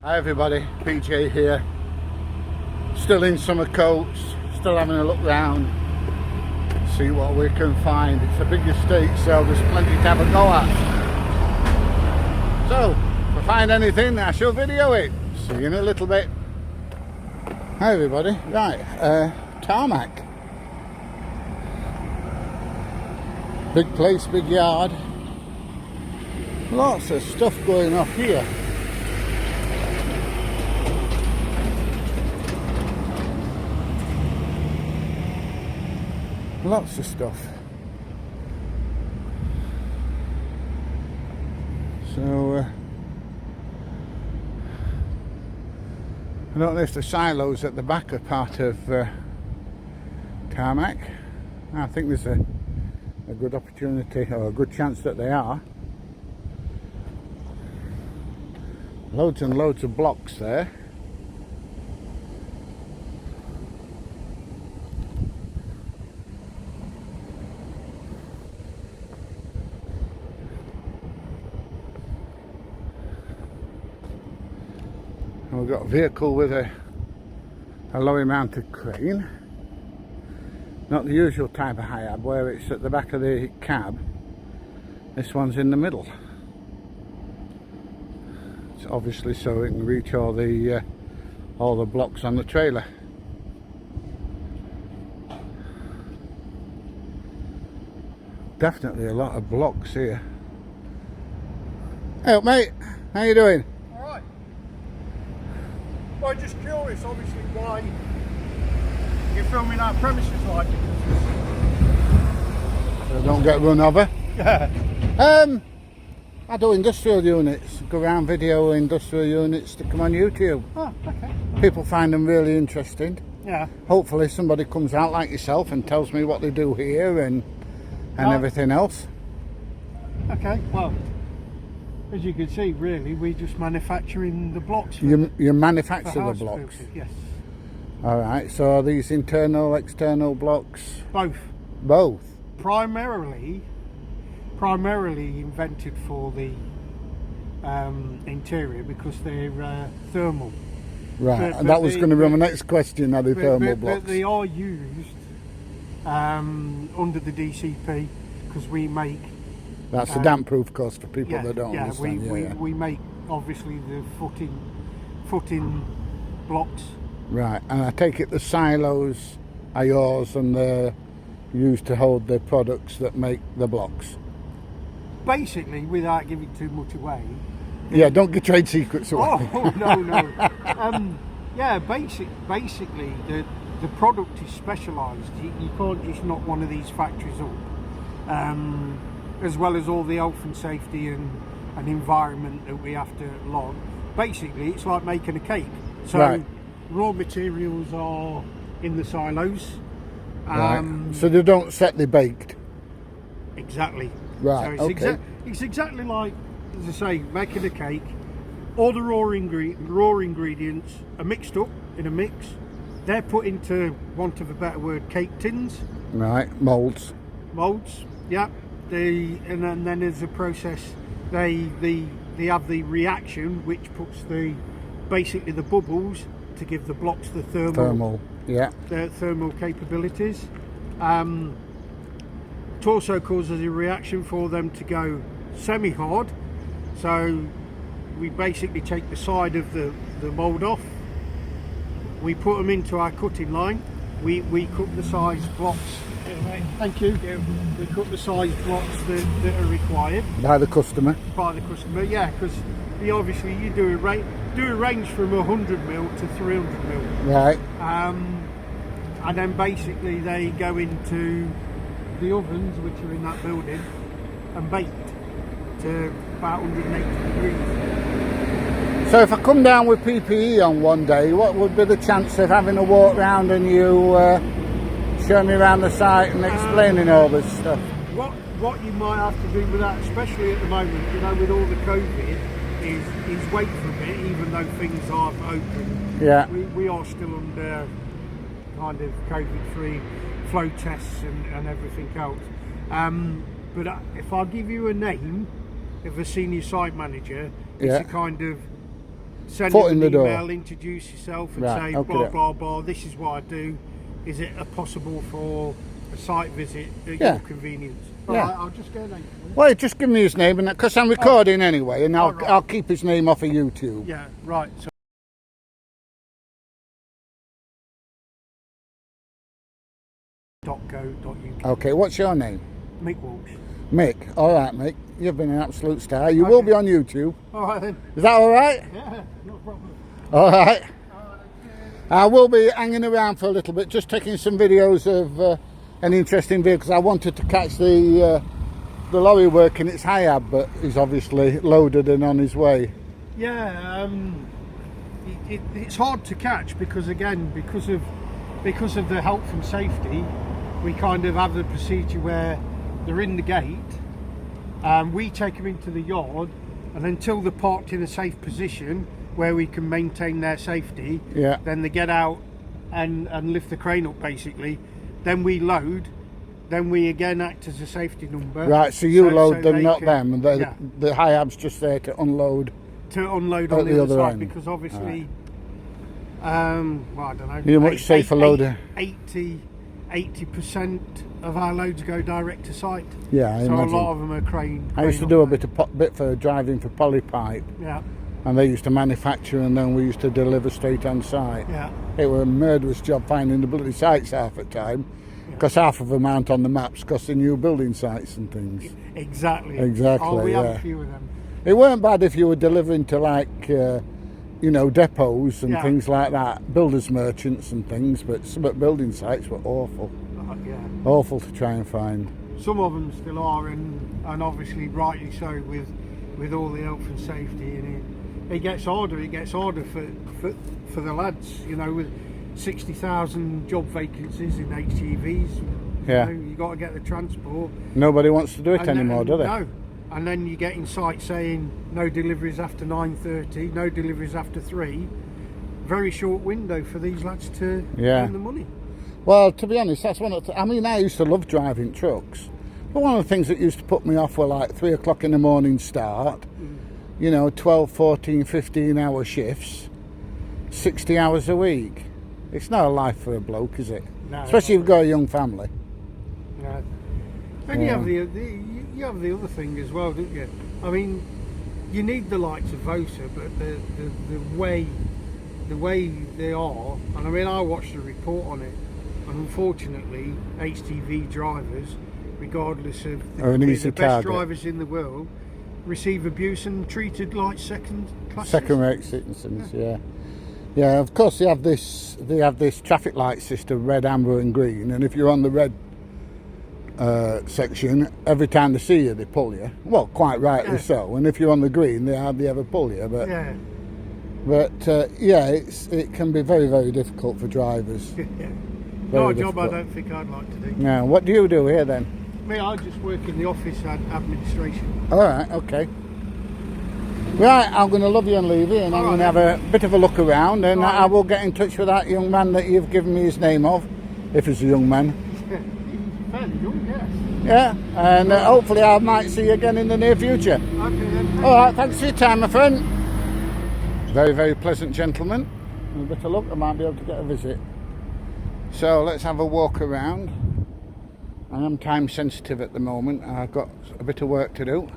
Hi everybody, PJ here. Still in summer coats, still having a look round, see what we can find. It's a big estate, so there's plenty to have a go at. So, if I find anything, I shall video it. See you in a little bit. Hi everybody, right, Tarmac. Big place, big yard. Lots of stuff going off here. Lots of stuff. So I don't know if the silos at the back are part of Tarmac. I think there's a good opportunity or a good chance that they are. Loads and loads of blocks there. And we've got a vehicle with a lorry mounted crane. Not the usual type of HIAB where it's at the back of the cab. This one's in the middle. It's obviously so it can reach all the blocks on the trailer. Definitely a lot of blocks here. Hey up, mate, how you doing? Alright. Well, just curious obviously why you're filming our premises like this. So don't get run over. Yeah. I do industrial units, go around video industrial units to come on YouTube. Oh, okay. People find them really interesting. Yeah. Hopefully somebody comes out like yourself and tells me what they do here and everything else. Okay, well, as you can see, really, we're just manufacturing the blocks. You manufacture the house blocks? building, yes. Alright, so are these internal, external blocks? Both. Both? Primarily invented for the interior because they're thermal. Right, and that was going to be my next question, are they thermal blocks? But they are used under the DCP because we make... That's a damp proof cost for people that don't understand. We make obviously the footing blocks. Right, and I take it the silos are yours and they're used to hold the products that make the blocks. Basically, without giving too much away. Yeah, don't give trade secrets away. Oh no. Yeah, basically the product is specialised. You can't just knock one of these factories up. As well as all the health and safety and environment that we have to log. Basically, it's like making a cake. So right. Raw materials are in the silos. Right. So they don't set the baked. Exactly. Right. So okay. It's exactly like, as I say, making a cake. All the raw ingredients are mixed up in a mix. They're put into, want of a better word, cake tins. Right. Molds. Molds. Yeah. And then there's a process. They have the reaction which puts basically the bubbles to give the blocks the thermal capabilities. It also causes a reaction for them to go semi-hard. So we basically take the side of the mould off. We put them into our cutting line. We cut the size blocks. Thank you. We cut the size blocks that are required By the customer. Yeah, because obviously you do a range from 100mm to 300mm. Right. And then basically they go into the ovens which are in that building and baked to about 180 degrees. So if I come down with PPE on one day, what would be the chance of having a walk round and you show me around the site and explaining all this stuff? What you might have to do with that, especially at the moment, with all the COVID, is wait for a bit, even though things are open. Yeah. We are still under kind of COVID-free flow tests and everything else. But if I give you a name of a senior site manager, it's a kind of send Foot him in an the door. email, introduce yourself, and Right, say okay. blah blah blah. This is what I do. Is it possible for a site visit at Yeah. your convenience? Yeah. Right, I'll just go then. Well, just give me his name, and because I'm recording anyway, and right. I'll keep his name off of YouTube. Yeah, right. So .co.uk. Okay, what's your name? Mick Walsh. Mick. All right, Mick. You've been an absolute star. You will be on YouTube. All right then. Is that all right? Yeah, no problem. All right. I will be hanging around for a little bit, just taking some videos of an interesting vehicles. I wanted to catch the lorry working its HIAB, but he's obviously loaded and on his way. Yeah, it's hard to catch because again, because of the health and safety, we kind of have the procedure where they're in the gate, we take them into the yard, and until they're parked in a safe position where we can maintain their safety, Yeah. then they get out and lift the crane up basically. Then we load. Then we again act as a safety number. Right, so you load so them, they not can- them. And yeah. the HIAB's just there to unload. To unload At on the the other other side end. because obviously, well, I don't know. You're a much safer loader. 80% of our loads go direct to site. Yeah, I so imagine. a lot of them are crane. I used to crane do a operated. bit for driving for Polypipe, Yeah, and they used to manufacture, and then we used to deliver straight on site. yeah. It was a murderous job finding the bloody sites half the time, because half of them aren't on the maps because they're new building sites and things. Exactly. Exactly, Oh, we have yeah. a few of them. It weren't bad if you were delivering to like, depots and Yeah. things like that, builders with and things, but some building sites were awful. Yeah. Awful to try and find. Some of them still are, and obviously rightly so with all the health and safety, and it gets harder. It gets harder for the lads, with 60,000 job vacancies in HGVs. Yeah. You got to get the transport. Nobody wants to do it And anymore, do they? No. And then you get in sight saying no deliveries after 9:30, no deliveries after 3. Very short window for these lads to earn the money. Well, to be honest, that's one of the... I mean, I used to love driving trucks, but one of the things that used to put me off were like 3 o'clock in the morning start, 12, 14, 15 hour shifts, 60 hours a week. It's not a life for a bloke, is it? No, Especially if you've got a young family. No. And you have the other thing as well, don't you? I mean, you need the likes of Vosa, but the way they are, and I mean, I watched a report on it, and unfortunately, HGV drivers, regardless of Are an easy the best target. drivers in the world, receive abuse and treated like second class. Second-rate citizens, yeah. Yeah, of course they have this traffic light system, red, amber and green, and if you're on the red section, every time they see you they pull you. Well, quite rightly so, and if you're on the green they hardly ever pull you, but it can be very, very difficult for drivers. Not a job I don't think I'd like to do. Now, what do you do here then? Me, I just work in the office administration. Alright, okay. Right, I'm going to love you and leave you, and I'm going to have a bit of a look around, and I will get in touch with that young man that you've given me his name of, if he's a young man. He's fairly young, yes. Yeah, and hopefully I might see you again in the near future. Okay then. Alright, thanks for your time, my friend. Very, very pleasant gentleman. With a bit of luck, I might be able to get a visit. So let's have a walk around. I am time sensitive at the moment. I've got a bit of work to do.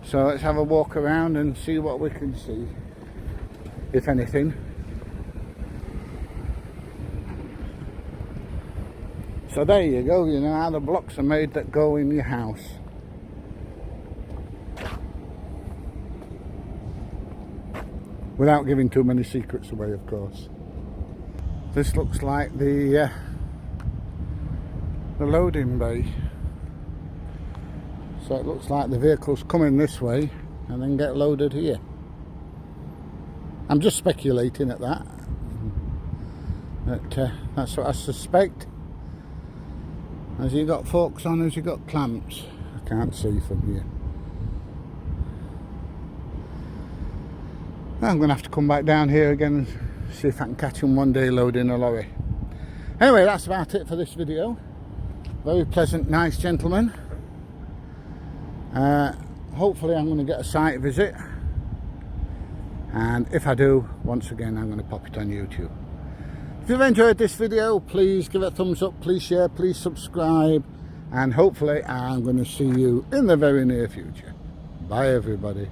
So let's have a walk around and see what we can see, if anything. So there you go, how the blocks are made that go in your house. Without giving too many secrets away, of course. This looks like the loading bay. So it looks like the vehicles come in this way and then get loaded here. I'm just speculating at that. But that's what I suspect. Has he got forks on? Has he got clamps? I can't see from here. I'm going to have to come back down here again and see if I can catch him one day loading a lorry. Anyway, that's about it for this video. Very pleasant, nice gentleman. Hopefully I'm going to get a site visit. and if I do, once again I'm going to pop it on YouTube. If you've enjoyed this video, please give it a thumbs up, please share, please subscribe, and hopefully I'm going to see you in the very near future. Bye everybody.